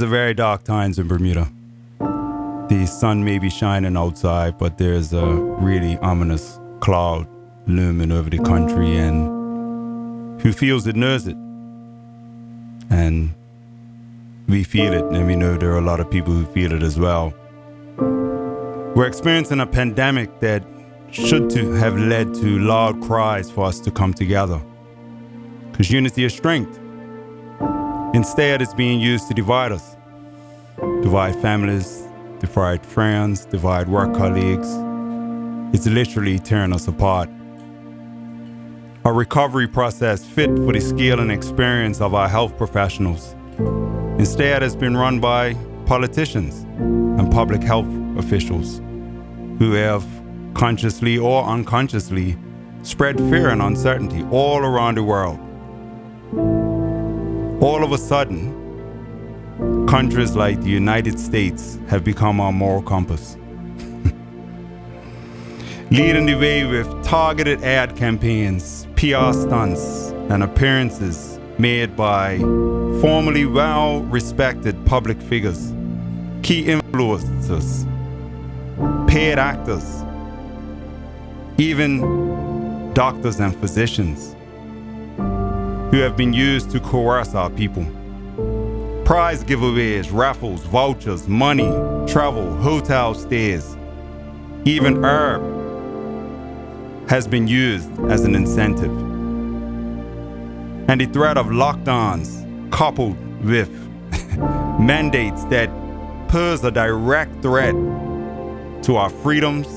are very dark times in Bermuda. The sun may be shining outside, but there's a really ominous cloud looming over the country, and who feels it knows it. And we feel it, and we know there are a lot of people who feel it as well. We're experiencing a pandemic that should to have led to loud cries for us to come together, because unity is strength. Instead, it's being used to divide us, divide families, divide friends, divide work colleagues. It's literally tearing us apart. A recovery process fit for the skill and experience of our health professionals. Instead, it's been run by politicians and public health officials who have consciously or unconsciously spread fear and uncertainty all around the world. All of a sudden, countries like the United States have become our moral compass, leading the way with targeted ad campaigns, PR stunts, and appearances made by formerly well-respected public figures, key influencers, paid actors, even doctors and physicians who have been used to coerce our people. Prize giveaways, raffles, vouchers, money, travel, hotel stays, even herb has been used as an incentive. And the threat of lockdowns coupled with mandates that pose a direct threat to our freedoms,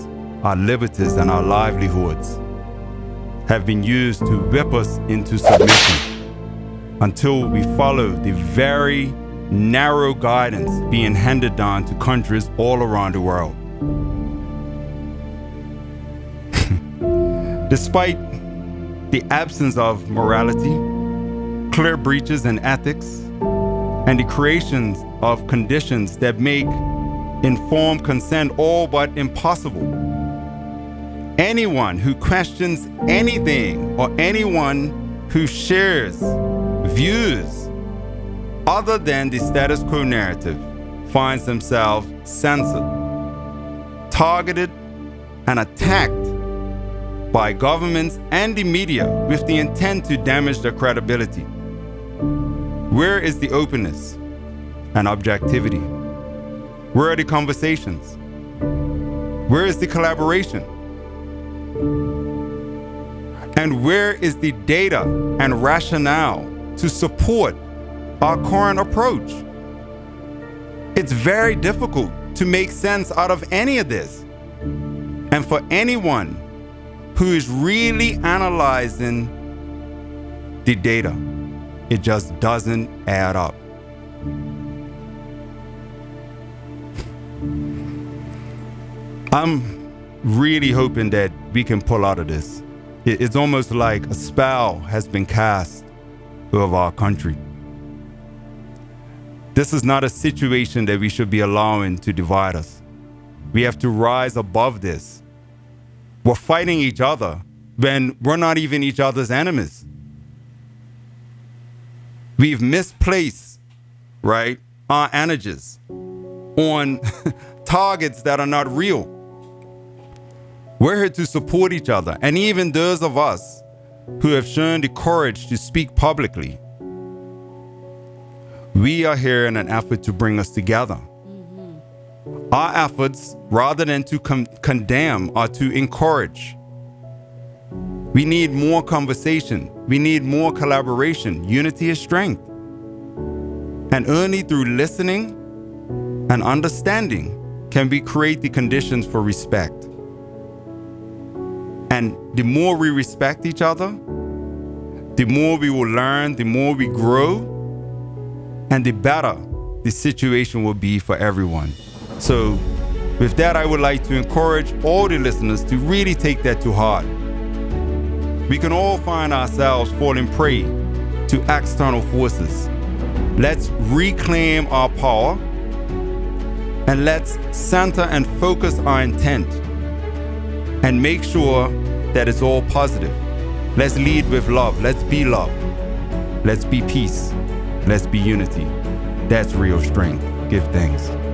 our liberties, and our livelihoods have been used to whip us into submission until we follow the very narrow guidance being handed down to countries all around the world. Despite the absence of morality, clear breaches in ethics, and the creation of conditions that make informed consent all but impossible, anyone who questions anything or anyone who shares views other than the status quo narrative finds themselves censored, targeted, and attacked by governments and the media with the intent to damage their credibility. Where is the openness and objectivity? Where are the conversations? Where is the collaboration? And where is the data and rationale to support our current approach? It's very difficult to make sense out of any of this. And for anyone who is really analyzing the data, it just doesn't add up. I'm really hoping that we can pull out of this. It's almost like a spell has been cast over our country. This is not a situation that we should be allowing to divide us. We have to rise above this. We're fighting each other when we're not even each other's enemies. We've misplaced, right, our energies on targets that are not real. We're here to support each other, and even those of us who have shown the courage to speak publicly. We are here in an effort to bring us together. Mm-hmm. Our efforts, rather than to condemn, are to encourage. We need more conversation. We need more collaboration. Unity is strength. And only through listening and understanding can we create the conditions for respect. And the more we respect each other, the more we will learn, the more we grow, and the better the situation will be for everyone. So with that, I would like to encourage all the listeners to really take that to heart. We can all find ourselves falling prey to external forces. Let's reclaim our power, and let's center and focus our intent and make sure that it's all positive. Let's lead with love. Let's be love. Let's be peace. Let's be unity. That's real strength. Give thanks.